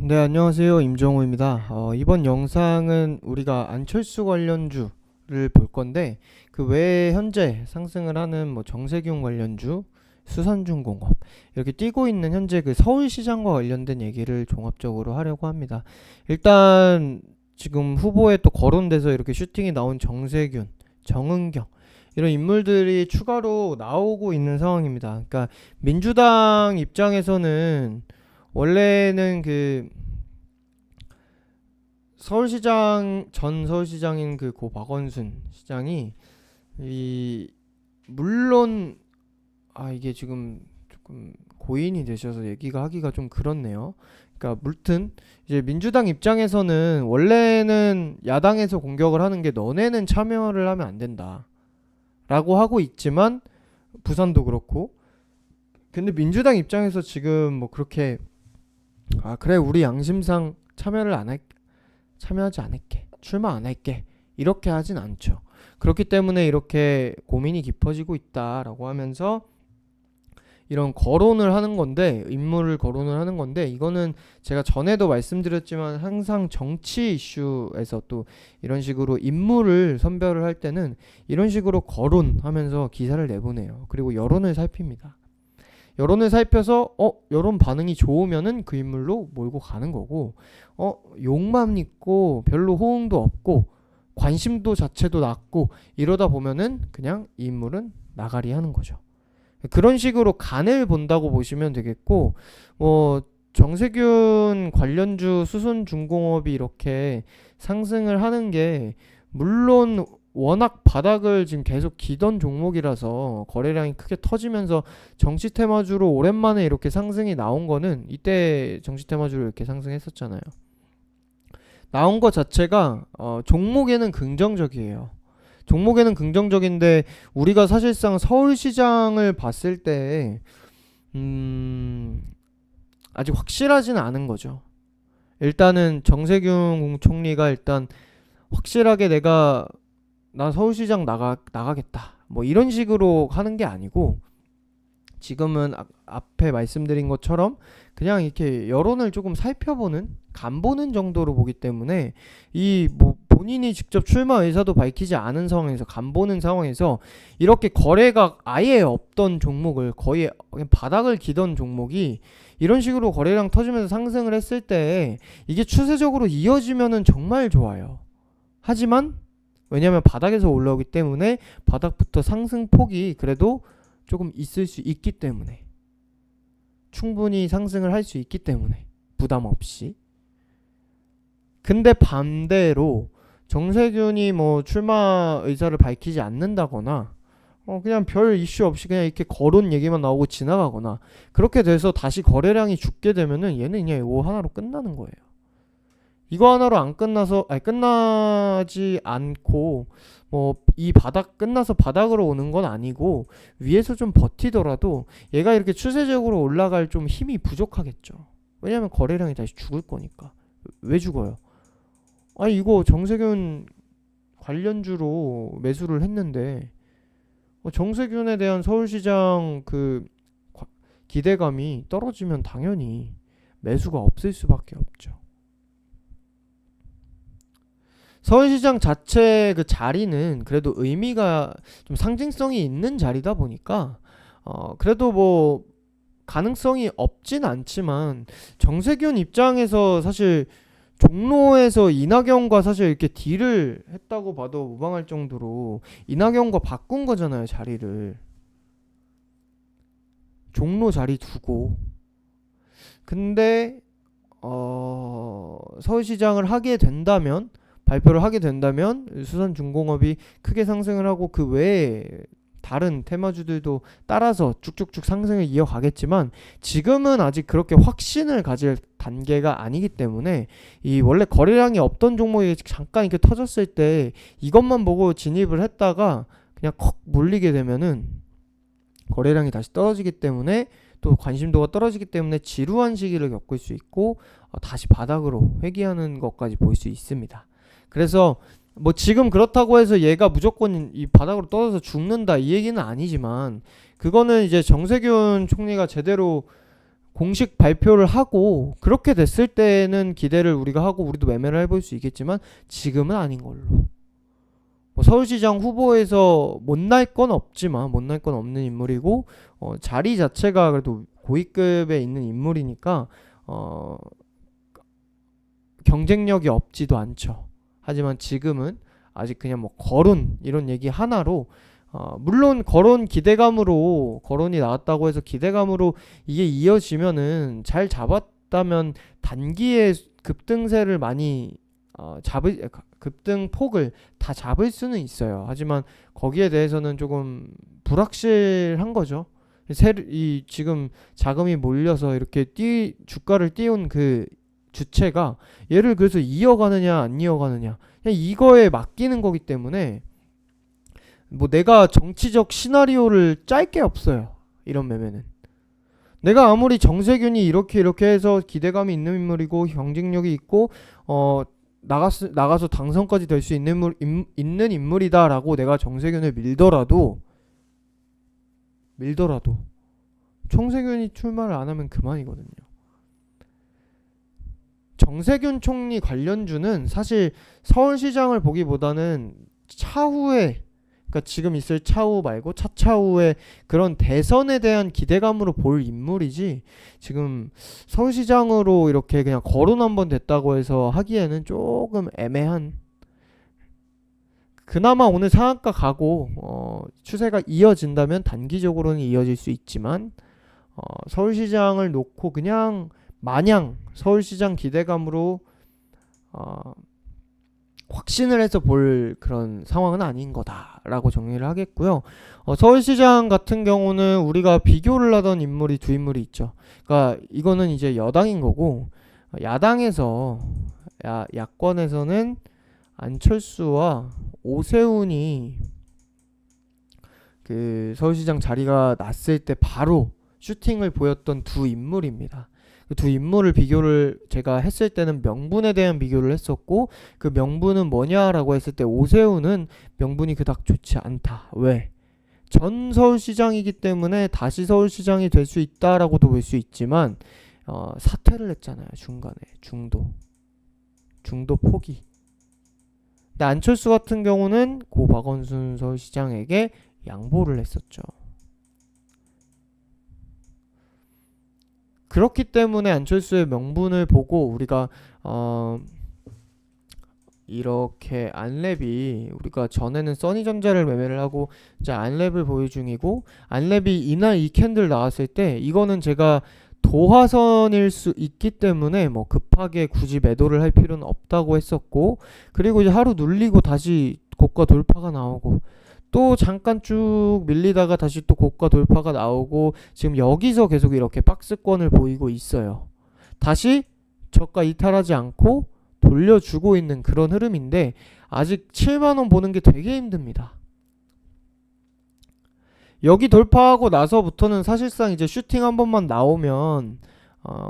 네, 안녕하세요. 임정호입니다. 이번 영상은 우리가 안철수 관련주를 볼 건데, 그 외에 현재 상승을 하는 뭐 정세균 관련주, 수산중공업, 이렇게 뛰고 있는 현재 그 서울시장과 관련된 얘기를 종합적으로 하려고 합니다. 일단, 지금 후보에 또 거론돼서 이렇게 슈팅이 나온 정세균, 정은경, 이런 인물들이 추가로 나오고 있는 상황입니다. 그러니까 민주당 입장에서는 원래는 그 전 서울시장인 그 고 박원순 시장이 이 물론 이게 지금 조금 고인이 되셔서 얘기가 하기가 좀 그렇네요. 그러니까 물튼 이제 민주당 입장에서는 원래는 야당에서 공격을 하는 게 너네는 참여를 하면 안 된다라고 하고 있지만 부산도 그렇고 근데 민주당 입장에서 지금 뭐 그렇게 그래 우리 양심상 참여하지 않을게. 출마 안 할게. 이렇게 하진 않죠. 그렇기 때문에 이렇게 고민이 깊어지고 있다라고 하면서 이런 거론을 하는 건데, 인물을 거론을 하는 건데, 이거는 제가 전에도 말씀드렸지만 항상 정치 이슈에서 또 이런 식으로 인물을 선별을 할 때는 이런 식으로 거론하면서 기사를 내보내요. 그리고 여론을 살핍니다. 여론을 살펴서 여론 반응이 좋으면은 그 인물로 몰고 가는 거고 욕만 있고 별로 호응도 없고 관심도 자체도 낮고 이러다 보면은 그냥 이 인물은 나가리 하는 거죠. 그런 식으로 간을 본다고 보시면 되겠고 정세균 관련주 수순중공업이 이렇게 상승을 하는 게 물론 워낙 바닥을 지금 계속 기던 종목이라서 거래량이 크게 터지면서 정치 테마주로 오랜만에 이렇게 상승이 나온 거는 이때 정치 테마주로 이렇게 상승했었잖아요. 나온 것 자체가 종목에는 긍정적이에요. 종목에는 긍정적인데 우리가 사실상 서울시장을 봤을 때 아직 확실하지는 않은 거죠. 일단은 정세균 총리가 일단 확실하게 나 서울시장 나가겠다. 뭐 이런 식으로 하는 게 아니고 지금은 앞에 말씀드린 것처럼 그냥 이렇게 여론을 조금 살펴보는 간보는 정도로 보기 때문에 이 뭐 본인이 직접 출마 의사도 밝히지 않은 상황에서 간보는 상황에서 이렇게 거래가 아예 없던 종목을 거의 그냥 바닥을 기던 종목이 이런 식으로 거래량 터지면서 상승을 했을 때 이게 추세적으로 이어지면은 정말 좋아요. 하지만 왜냐하면 바닥에서 올라오기 때문에 바닥부터 상승폭이 그래도 조금 있을 수 있기 때문에 충분히 상승을 할 수 있기 때문에 부담 없이. 근데 반대로 정세균이 뭐 출마 의사를 밝히지 않는다거나 그냥 별 이슈 없이 그냥 이렇게 거론 얘기만 나오고 지나가거나 그렇게 돼서 다시 거래량이 죽게 되면은 얘는 그냥 이거 하나로 끝나는 거예요. 이거 하나로 안 끝나서 끝나지 않고 뭐 이 바닥 끝나서 바닥으로 오는 건 아니고 위에서 좀 버티더라도 얘가 이렇게 추세적으로 올라갈 좀 힘이 부족하겠죠. 왜냐면 거래량이 다시 죽을 거니까. 왜 죽어요? 이거 정세균 관련주로 매수를 했는데 정세균에 대한 서울시장 그 기대감이 떨어지면 당연히 매수가 없을 수밖에 없죠. 서울시장 자체 그 자리는 그래도 의미가 좀 상징성이 있는 자리다 보니까 그래도 뭐 가능성이 없진 않지만 정세균 입장에서 사실 종로에서 이낙연과 사실 이렇게 딜을 했다고 봐도 무방할 정도로 이낙연과 바꾼 거잖아요, 자리를. 종로 자리 두고. 근데 서울시장을 발표를 하게 된다면 수산중공업이 크게 상승을 하고 그 외에 다른 테마주들도 따라서 쭉쭉쭉 상승을 이어가겠지만 지금은 아직 그렇게 확신을 가질 단계가 아니기 때문에 이 원래 거래량이 없던 종목이 잠깐 이렇게 터졌을 때 이것만 보고 진입을 했다가 그냥 컥 물리게 되면은 거래량이 다시 떨어지기 때문에 또 관심도가 떨어지기 때문에 지루한 시기를 겪을 수 있고 다시 바닥으로 회귀하는 것까지 볼 수 있습니다. 그래서 뭐 지금 그렇다고 해서 얘가 무조건 이 바닥으로 떨어져서 죽는다 이 얘기는 아니지만 그거는 이제 정세균 총리가 제대로 공식 발표를 하고 그렇게 됐을 때는 기대를 우리가 하고 우리도 매매를 해볼 수 있겠지만 지금은 아닌 걸로. 뭐 서울시장 후보에서 못날 건 없지만 못날 건 없는 인물이고 자리 자체가 그래도 고위급에 있는 인물이니까 경쟁력이 없지도 않죠. 하지만 지금은 아직 그냥 뭐 거론 이런 얘기 하나로 물론 거론이 나왔다고 해서 기대감으로 이게 이어지면은 잘 잡았다면 단기에 급등세를 많이 급등폭을 다 잡을 수는 있어요. 하지만 거기에 대해서는 조금 불확실한 거죠. 지금 자금이 몰려서 이렇게 주가를 띄운 그 주체가 얘를 그래서 이어가느냐 안 이어가느냐 그냥 이거에 맡기는 거기 때문에 뭐 내가 정치적 시나리오를 짤 게 없어요. 이런 매매는. 내가 아무리 정세균이 이렇게 해서 기대감이 있는 인물이고 경쟁력이 있고 나가서 당선까지 될 수 있는 인물이다라고 내가 정세균을 밀더라도 정세균이 출마를 안 하면 그만이거든요. 정세균 총리 관련주는 사실 서울시장을 보기보다는 차후에 그러니까 지금 있을 차후 말고 차차후에 그런 대선에 대한 기대감으로 볼 인물이지 지금 서울시장으로 이렇게 그냥 거론 한번 됐다고 해서 하기에는 조금 애매한 그나마 오늘 상한가 가고 추세가 이어진다면 단기적으로는 이어질 수 있지만 서울시장을 놓고 그냥 마냥 서울시장 기대감으로 확신을 해서 볼 그런 상황은 아닌 거다라고 정리를 하겠고요. 서울시장 같은 경우는 우리가 비교를 하던 인물이 두 인물이 있죠. 그러니까 이거는 이제 여당인 거고 야당에서 야권에서는 안철수와 오세훈이 그 서울시장 자리가 났을 때 바로 슈팅을 보였던 두 인물입니다. 그 두 인물을 비교를 제가 했을 때는 명분에 대한 비교를 했었고 그 명분은 뭐냐라고 했을 때 오세훈은 명분이 그닥 좋지 않다. 왜? 전 서울시장이기 때문에 다시 서울시장이 될 수 있다라고도 볼 수 있지만 사퇴를 했잖아요. 중간에 중도 포기. 근데 안철수 같은 경우는 고 박원순 서울시장에게 양보를 했었죠. 그렇기 때문에 안철수의 명분을 보고 우리가 이렇게 안랩이 우리가 전에는 써니전자를 매매를 하고 이제 안랩을 보유 중이고 안랩이 이날 이 캔들 나왔을 때 이거는 제가 도화선일 수 있기 때문에 뭐 급하게 굳이 매도를 할 필요는 없다고 했었고 그리고 이제 하루 눌리고 다시 고가 돌파가 나오고 또 잠깐 쭉 밀리다가 다시 또 고가 돌파가 나오고 지금 여기서 계속 이렇게 박스권을 보이고 있어요. 다시 저가 이탈하지 않고 돌려주고 있는 그런 흐름인데 아직 7만원 보는 게 되게 힘듭니다. 여기 돌파하고 나서부터는 사실상 이제 슈팅 한 번만 나오면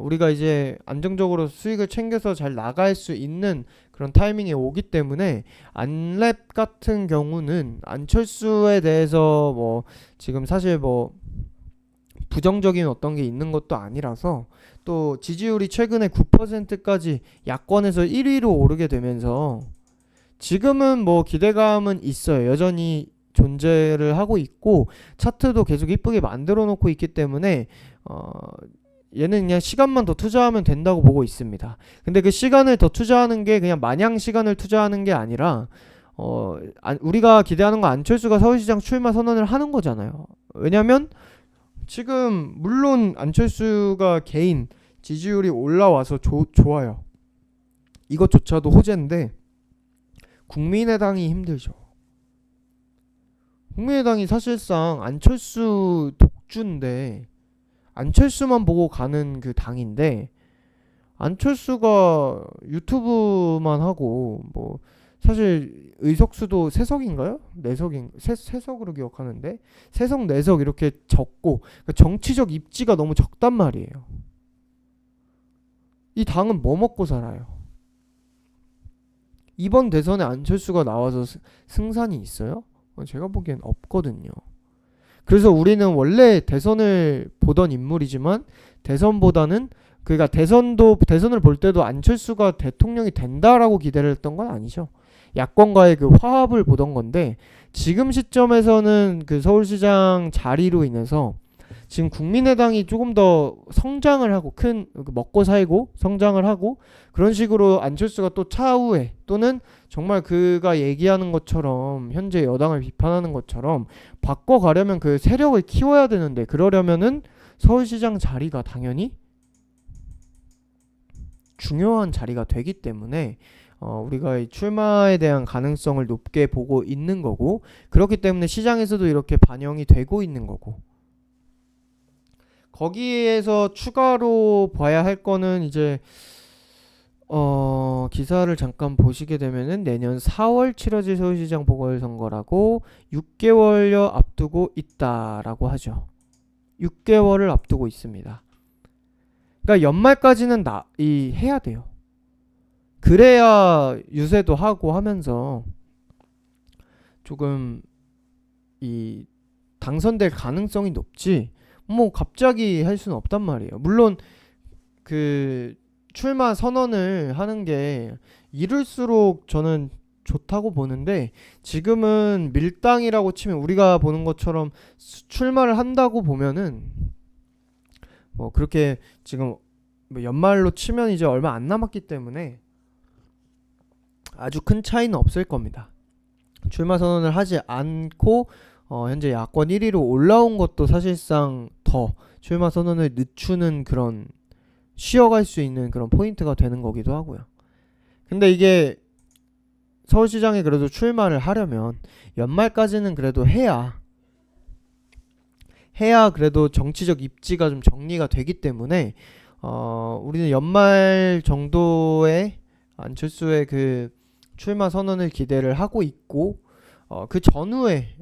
우리가 이제 안정적으로 수익을 챙겨서 잘 나갈 수 있는 그런 타이밍이 오기 때문에 안랩 같은 경우는 안철수에 대해서 뭐 지금 사실 뭐 부정적인 어떤 게 있는 것도 아니라서 또 지지율이 최근에 9%까지 야권에서 1위로 오르게 되면서 지금은 뭐 기대감은 있어요. 여전히 존재를 하고 있고 차트도 계속 이쁘게 만들어 놓고 있기 때문에 얘는 그냥 시간만 더 투자하면 된다고 보고 있습니다. 근데 그 시간을 더 투자하는 게 그냥 마냥 시간을 투자하는 게 아니라 우리가 기대하는 거 안철수가 서울시장 출마 선언을 하는 거잖아요. 왜냐면 지금 물론 안철수가 개인 지지율이 올라와서 좋아요. 이것조차도 호재인데 국민의당이 힘들죠. 국민의당이 사실상 안철수 독주인데 안철수만 보고 가는 그 당인데 안철수가 유튜브만 하고 뭐 사실 의석수도 3석인가요? 4석인 3석으로 기억하는데 3석 4석 이렇게 적고 그러니까 정치적 입지가 너무 적단 말이에요. 이 당은 뭐 먹고 살아요? 이번 대선에 안철수가 나와서 승산이 있어요? 제가 보기엔 없거든요. 그래서 우리는 원래 대선을 보던 인물이지만 대선보다는 그러니까 대선을 볼 때도 안철수가 대통령이 된다라고 기대를 했던 건 아니죠. 야권과의 그 화합을 보던 건데 지금 시점에서는 그 서울시장 자리로 인해서 지금 국민의당이 조금 더 성장을 하고 큰 먹고 살고 성장을 하고 그런 식으로 안철수가 또 차후에 또는 정말 그가 얘기하는 것처럼 현재 여당을 비판하는 것처럼 바꿔가려면 그 세력을 키워야 되는데 그러려면은 서울시장 자리가 당연히 중요한 자리가 되기 때문에 우리가 이 출마에 대한 가능성을 높게 보고 있는 거고 그렇기 때문에 시장에서도 이렇게 반영이 되고 있는 거고 거기에서 추가로 봐야 할 거는 이제 기사를 잠깐 보시게 되면은 내년 4월 치러질 서울시장 보궐선거라고 6개월여 앞두고 있다라고 하죠. 6개월을 앞두고 있습니다. 그러니까 연말까지는 해야 돼요. 그래야 유세도 하고 하면서 조금 이 당선될 가능성이 높지 뭐 갑자기 할 수는 없단 말이에요. 물론 그 출마 선언을 하는 게 이를수록 저는 좋다고 보는데 지금은 밀당이라고 치면 우리가 보는 것처럼 출마를 한다고 보면은 뭐 그렇게 지금 뭐 연말로 치면 이제 얼마 안 남았기 때문에 아주 큰 차이는 없을 겁니다. 출마 선언을 하지 않고 현재 야권 1위로 올라온 것도 사실상 더 출마 선언을 늦추는 그런 쉬어갈 수 있는 그런 포인트가 되는 거기도 하고요. 근데 이게 서울시장에 그래도 출마를 하려면 연말까지는 그래도 해야 그래도 정치적 입지가 좀 정리가 되기 때문에 우리는 연말 정도에 안철수의 그 출마 선언을 기대를 하고 있고 그 전후에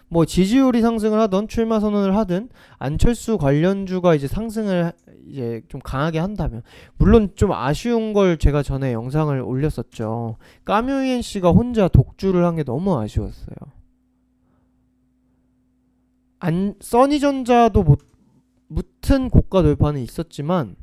뭐 지지율이 상승을 하던 출마 선언을 하든 안철수 관련주가 이제 상승을 이제 좀 강하게 한다면 물론 좀 아쉬운 걸 제가 전에 영상을 올렸었죠. 까뮤이엔 씨가 혼자 독주를 한 게 너무 아쉬웠어요. 써니전자도 무튼 고가 돌파는 있었지만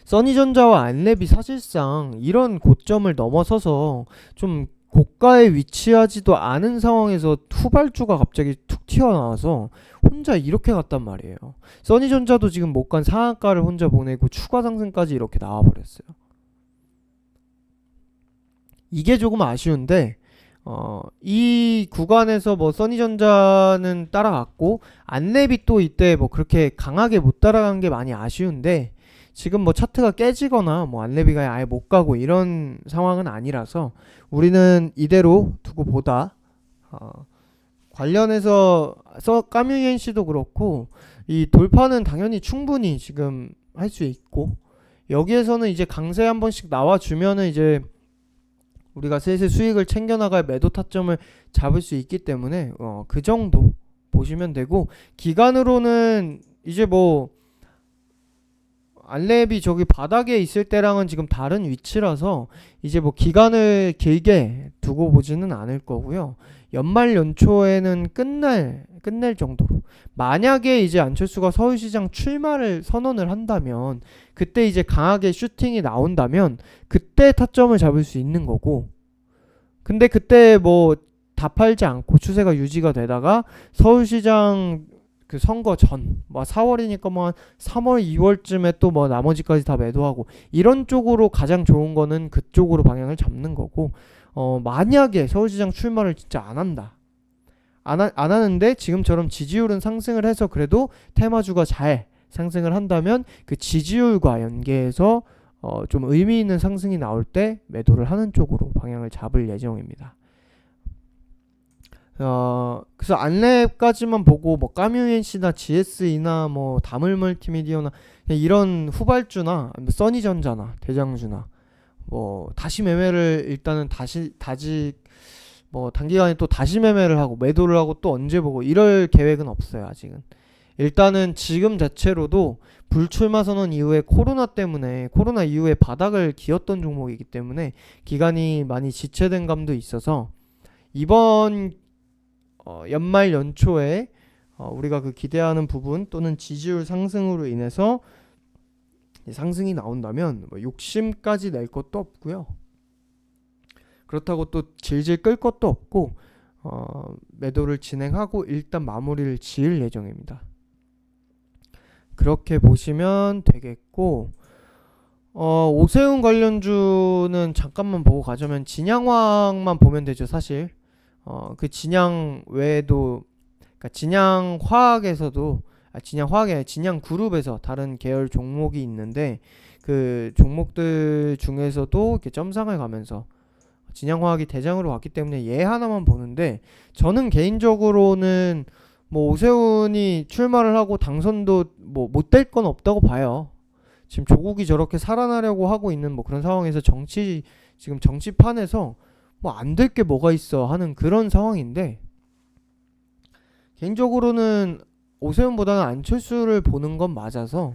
써니전자와 안랩이 사실상 이런 고점을 넘어서서 좀 고가에 위치하지도 않은 상황에서 후발주가 갑자기 툭 튀어나와서 혼자 이렇게 갔단 말이에요. 써니전자도 지금 못 간 상한가를 혼자 보내고 추가 상승까지 이렇게 나와버렸어요. 이게 조금 아쉬운데 이 구간에서 뭐 써니전자는 따라갔고 안랩이 또 이때 뭐 그렇게 강하게 못 따라간 게 많이 아쉬운데 지금 뭐 차트가 깨지거나 뭐 안랩이가 아예 못 가고 이런 상황은 아니라서 우리는 이대로 두고 보다 관련해서 까뮤이엔 씨도 그렇고 이 돌파는 당연히 충분히 지금 할 수 있고 여기에서는 이제 강세 한 번씩 나와주면은 이제 우리가 슬슬 수익을 챙겨나갈 매도 타점을 잡을 수 있기 때문에 그 정도 보시면 되고 기간으로는 이제 뭐 안랩이 저기 바닥에 있을 때랑은 지금 다른 위치라서 이제 뭐 기간을 길게 두고 보지는 않을 거고요. 연말 연초에는 끝낼 정도로 만약에 이제 안철수가 서울시장 출마를 선언을 한다면 그때 이제 강하게 슈팅이 나온다면 그때 타점을 잡을 수 있는 거고 근데 그때 뭐 다 팔지 않고 추세가 유지가 되다가 서울시장 그 선거 전, 뭐 4월이니까 뭐 한 3월, 2월쯤에 또 뭐 나머지까지 다 매도하고 이런 쪽으로 가장 좋은 거는 그쪽으로 방향을 잡는 거고 만약에 서울시장 출마를 진짜 안 한다. 안 하는데 지금처럼 지지율은 상승을 해서 그래도 테마주가 잘 상승을 한다면 그 지지율과 연계해서 좀 의미 있는 상승이 나올 때 매도를 하는 쪽으로 방향을 잡을 예정입니다. 그래서 안랩까지만 보고 뭐 까뮤엔씨나 GSE나 뭐 다물멀티미디어나 이런 후발주나 써니전자나 대장주나 뭐 다시 매매를 일단은 뭐 단기간에 또 다시 매매를 하고 매도를 하고 또 언제 보고 이럴 계획은 없어요. 아직은. 일단은 지금 자체로도 불출마 선언 이후에 코로나 이후에 바닥을 기었던 종목이기 때문에 기간이 많이 지체된 감도 있어서 이번 연말 연초에 우리가 그 기대하는 부분 또는 지지율 상승으로 인해서 상승이 나온다면 뭐 욕심까지 낼 것도 없고요. 그렇다고 또 질질 끌 것도 없고 매도를 진행하고 일단 마무리를 지을 예정입니다. 그렇게 보시면 되겠고, 오세훈 관련주는 잠깐만 보고 가자면 진양화학만 보면 되죠. 사실 그 진양 외에도, 그러니까 진양화학에서도 진양화학이 아니라 진양그룹에서 다른 계열 종목이 있는데 그 종목들 중에서도 이렇게 점상을 가면서 진양화학이 대장으로 왔기 때문에 얘 하나만 보는데, 저는 개인적으로는 뭐 오세훈이 출마를 하고 당선도 뭐 못 될 건 없다고 봐요. 지금 조국이 저렇게 살아나려고 하고 있는 뭐 그런 상황에서 지금 정치판에서 뭐 안 될 게 뭐가 있어 하는 그런 상황인데, 개인적으로는 오세훈보다는 안철수를 보는 건 맞아서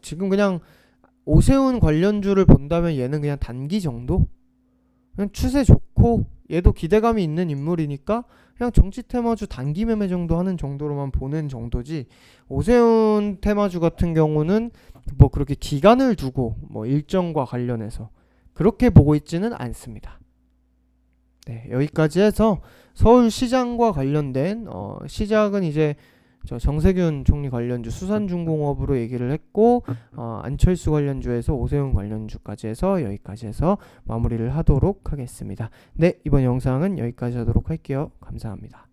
지금 그냥 오세훈 관련주를 본다면 얘는 그냥 단기 정도? 그냥 추세 좋고 얘도 기대감이 있는 인물이니까 그냥 정치 테마주 단기 매매 정도 하는 정도로만 보는 정도지, 오세훈 테마주 같은 경우는 뭐 그렇게 기간을 두고 뭐 일정과 관련해서 그렇게 보고 있지는 않습니다. 네, 여기까지 해서 서울시장과 관련된 시작은 이제 저 정세균 총리 관련주 수산중공업으로 얘기를 했고, 안철수 관련주에서 오세훈 관련주까지 해서 여기까지 해서 마무리를 하도록 하겠습니다. 네, 이번 영상은 여기까지 하도록 할게요. 감사합니다.